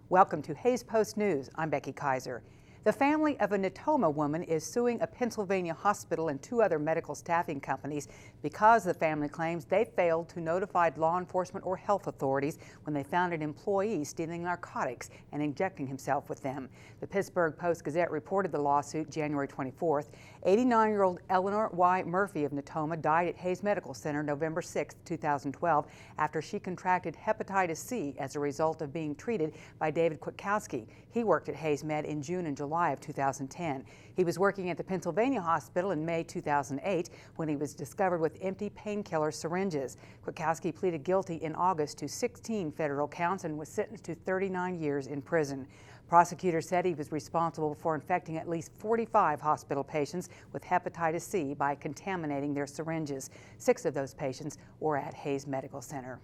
Welcome to Hays Post News. I'm Becky Kaiser. The family of a Natoma woman is suing a Pennsylvania hospital and 2 other medical staffing companies because the family claims they failed to notify law enforcement or health authorities when they found an employee stealing narcotics and injecting himself with them. The Pittsburgh Post-Gazette reported the lawsuit January 24th. 89-year-old Eleanor Y. Murphy of Natoma died at Hays Medical Center November 6, 2012 after she contracted hepatitis C as a result of being treated by David Kwiatkowski. He worked at Hays Med in June and July of 2010. He was working at the Pennsylvania Hospital in May 2008 when he was discovered with empty painkiller syringes. Kwiatkowski pleaded guilty in August to 16 federal counts and was sentenced to 39 years in prison. Prosecutors said he was responsible for infecting at least 45 hospital patients with hepatitis C by contaminating their syringes. 6 of those patients were at Hays Medical Center.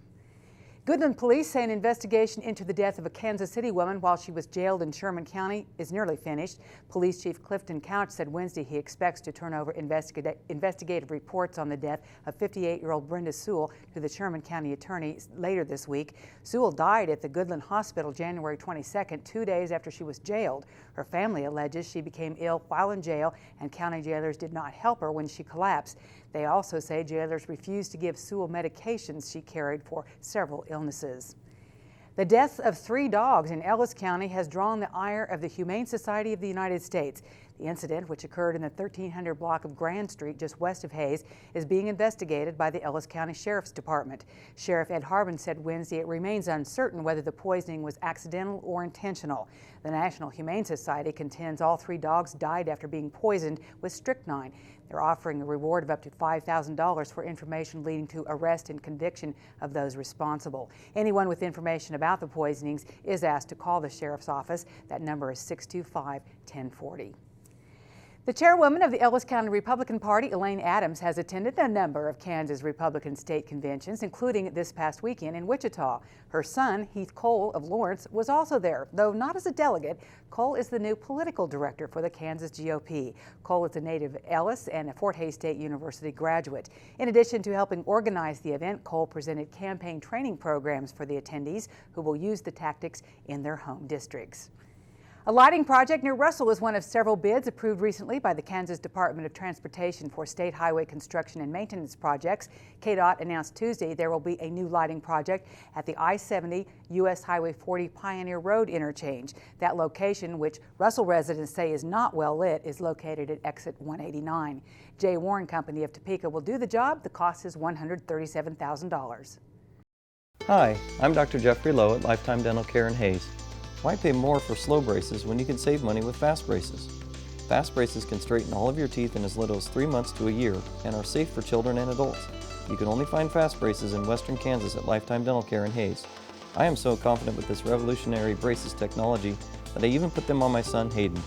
Goodland police say an investigation into the death of a Kansas City woman while she was jailed in Sherman County is nearly finished. Police Chief Clifton Couch said Wednesday he expects to turn over investigative reports on the death of 58-year-old Brenda Sewell to the Sherman County attorney later this week. Sewell died at the Goodland Hospital January 22nd, 2 days after she was jailed. Her family alleges she became ill while in jail and county jailers did not help her when she collapsed. They also say jailers refused to give Sewell medications she carried for several illnesses. The death of 3 dogs in Ellis County has drawn the ire of the Humane Society of the United States. The incident, which occurred in the 1300 block of Grand Street just west of Hays, is being investigated by the Ellis County Sheriff's Department. Sheriff Ed Harbin said Wednesday it remains uncertain whether the poisoning was accidental or intentional. The National Humane Society contends all 3 dogs died after being poisoned with strychnine. They're offering a reward of up to $5,000 for information leading to arrest and conviction of those responsible. Anyone with information about the poisonings is asked to call the Sheriff's Office. That number is 625-1040. The chairwoman of the Ellis County Republican Party, Elaine Adams, has attended a number of Kansas Republican state conventions, including this past weekend in Wichita. Her son, Heath Cole of Lawrence, was also there, though not as a delegate. Cole is the new political director for the Kansas GOP. Cole is a native of Ellis and a Fort Hays State University graduate. In addition to helping organize the event, Cole presented campaign training programs for the attendees who will use the tactics in their home districts. A lighting project near Russell is one of several bids approved recently by the Kansas Department of Transportation for state highway construction and maintenance projects. KDOT announced Tuesday there will be a new lighting project at the I-70 U.S. Highway 40 Pioneer Road interchange. That location, which Russell residents say is not well lit, is located at exit 189. J. Warren Company of Topeka will do the job. The cost is $137,000. Hi, I'm Dr. Jeffrey Lowe at Lifetime Dental Care in Hays. Why pay more for slow braces when you can save money with fast braces? Fast braces can straighten all of your teeth in as little as 3 months to a year and are safe for children and adults. You can only find fast braces in western Kansas at Lifetime Dental Care in Hays. I am so confident with this revolutionary braces technology that I even put them on my son Hayden.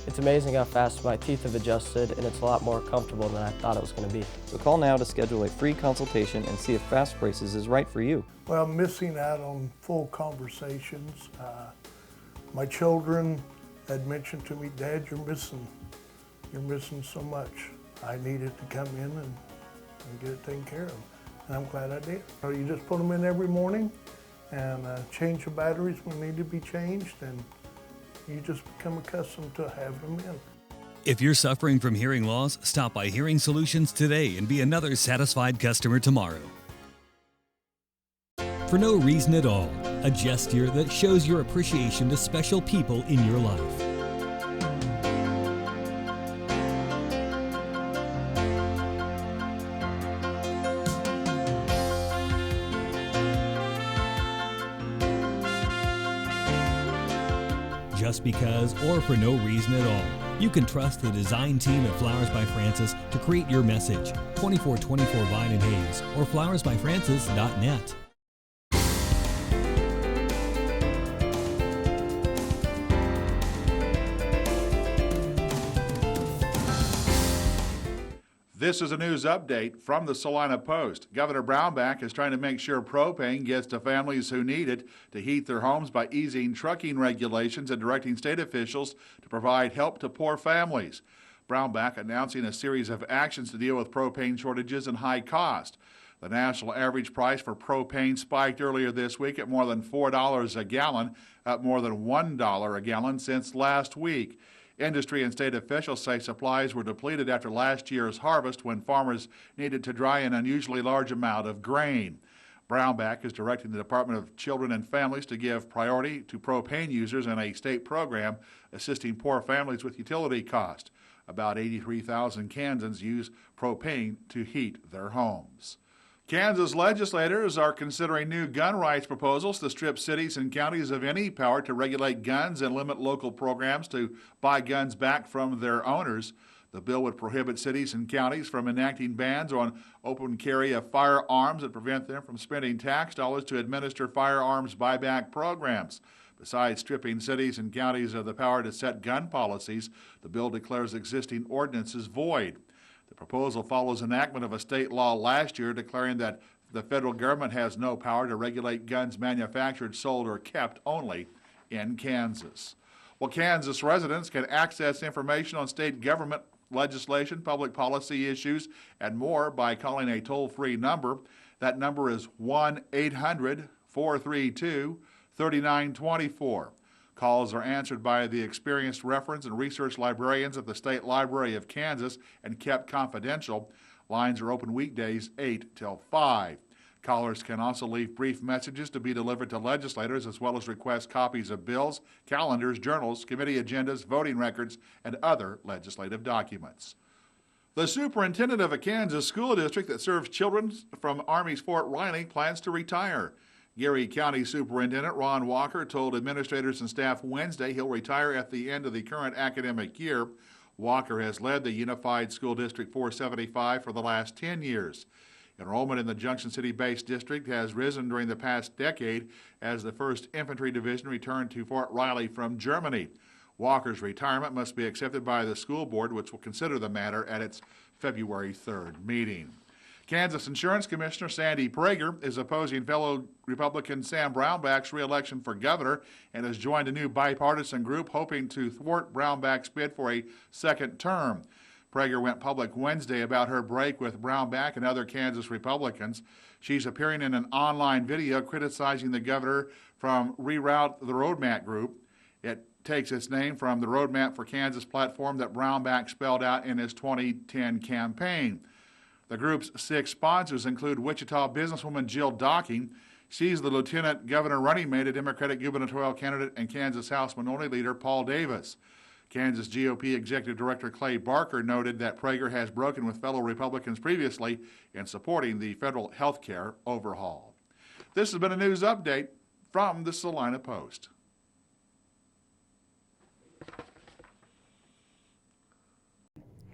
It's amazing how fast my teeth have adjusted, and it's a lot more comfortable than I thought it was going to be. So call now to schedule a free consultation and see if fast braces is right for you. Well, missing out on full conversations. My children had mentioned to me, Dad, you're missing so much. I needed to come in and get it taken care of, and I'm glad I did. So you just put them in every morning and change the batteries when they need to be changed, and you just become accustomed to having them in. If you're suffering from hearing loss, stop by Hearing Solutions today and be another satisfied customer tomorrow. For no reason at all, a gesture that shows your appreciation to special people in your life. Just because or for no reason at all, you can trust the design team at Flowers by Francis to create your message. 2424 Vine and Hays or flowersbyfrancis.net. This is a news update from the Salina Post. Governor Brownback is trying to make sure propane gets to families who need it to heat their homes by easing trucking regulations and directing state officials to provide help to poor families. Brownback announcing a series of actions to deal with propane shortages and high cost. The national average price for propane spiked earlier this week at more than $4 a gallon, up more than $1 a gallon since last week. Industry and state officials say supplies were depleted after last year's harvest when farmers needed to dry an unusually large amount of grain. Brownback is directing the Department of Children and Families to give priority to propane users in a state program assisting poor families with utility costs. About 83,000 Kansans use propane to heat their homes. Kansas legislators are considering new gun rights proposals to strip cities and counties of any power to regulate guns and limit local programs to buy guns back from their owners. The bill would prohibit cities and counties from enacting bans on open carry of firearms and prevent them from spending tax dollars to administer firearms buyback programs. Besides stripping cities and counties of the power to set gun policies, the bill declares existing ordinances void. The proposal follows enactment of a state law last year declaring that the federal government has no power to regulate guns manufactured, sold, or kept only in Kansas. Well, Kansas residents can access information on state government legislation, public policy issues, and more by calling a toll-free number. That number is 1-800-432-3924. Calls are answered by the experienced reference and research librarians at the State Library of Kansas and kept confidential. Lines are open weekdays 8 till 5. Callers can also leave brief messages to be delivered to legislators, as well as request copies of bills, calendars, journals, committee agendas, voting records, and other legislative documents. The superintendent of a Kansas school district that serves children from Army's Fort Riley plans to retire. Geary County Superintendent Ron Walker told administrators and staff Wednesday he'll retire at the end of the current academic year. Walker has led the Unified School District 475 for the last 10 years. Enrollment in the Junction City-based district has risen during the past decade as the 1st Infantry Division returned to Fort Riley from Germany. Walker's retirement must be accepted by the school board, which will consider the matter at its February 3rd meeting. Kansas Insurance Commissioner Sandy Prager is opposing fellow Republican Sam Brownback's reelection for governor and has joined a new bipartisan group hoping to thwart Brownback's bid for a second term. Prager went public Wednesday about her break with Brownback and other Kansas Republicans. She's appearing in an online video criticizing the governor from Reroute the Roadmap group. It takes its name from the Roadmap for Kansas platform that Brownback spelled out in his 2010 campaign. The group's 6 sponsors include Wichita businesswoman Jill Docking. She's the lieutenant governor running mate of Democratic gubernatorial candidate and Kansas House Minority Leader Paul Davis. Kansas GOP Executive Director Clay Barker noted that Prager has broken with fellow Republicans previously in supporting the federal health care overhaul. This has been a news update from the Salina Post.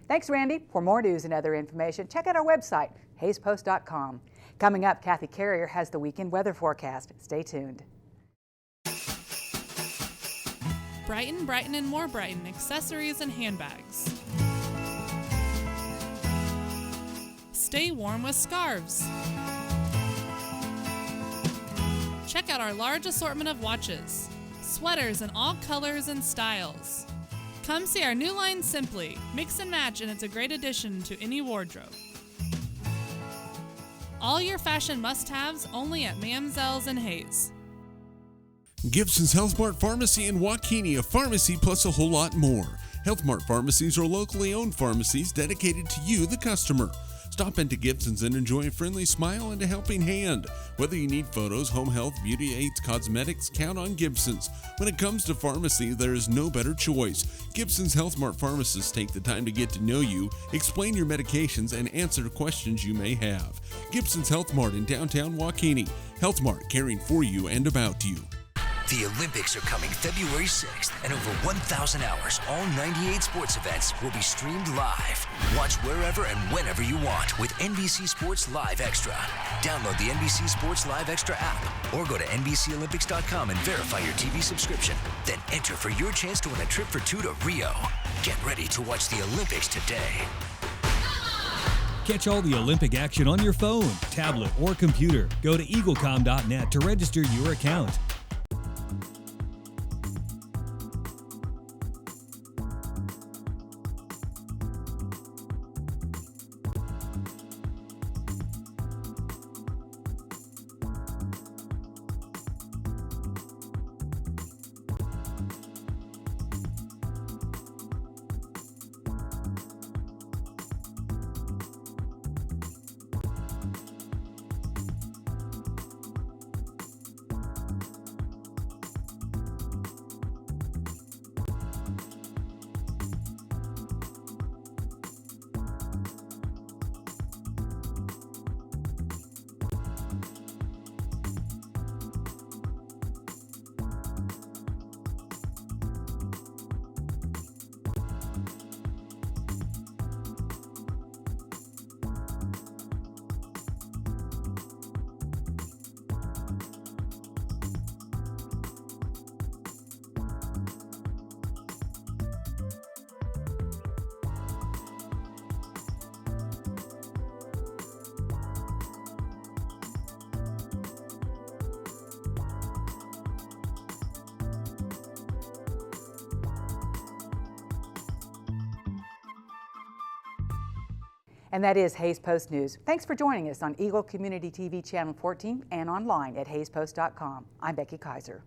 Thanks, Randy. For more news and other information, check out our website, hayespost.com. Coming up, Kathy Carrier has the weekend weather forecast. Stay tuned. Brighton, Brighton, and more Brighton accessories and handbags. Stay warm with scarves. Check out our large assortment of watches, sweaters in all colors and styles. Come see our new line Simply. Mix and match, and it's a great addition to any wardrobe. All your fashion must-haves only at Mamzelles and Hayes. Gibson's Health Mart Pharmacy in Waukene, a pharmacy plus a whole lot more. Health Mart pharmacies are locally owned pharmacies dedicated to you, the customer. Stop into Gibson's and enjoy a friendly smile and a helping hand. Whether you need photos, home health, beauty aids, cosmetics, count on Gibson's. When it comes to pharmacy, there is no better choice. Gibson's Health Mart pharmacists take the time to get to know you, explain your medications, and answer questions you may have. Gibson's Health Mart in downtown Waukene. Health Mart, caring for you and about you. The Olympics are coming February 6th, and over 1,000 hours, all 98 sports events will be streamed live. Watch wherever and whenever you want with NBC Sports Live Extra. Download the NBC Sports Live Extra app or go to NBCOlympics.com and verify your TV subscription. Then enter for your chance to win a trip for 2 to Rio. Get ready to watch the Olympics today. Catch all the Olympic action on your phone, tablet, or computer. Go to eaglecom.net to register your account. And that is Hays Post News. Thanks for joining us on Eagle Community TV Channel 14 and online at hayspost.com. I'm Becky Kaiser.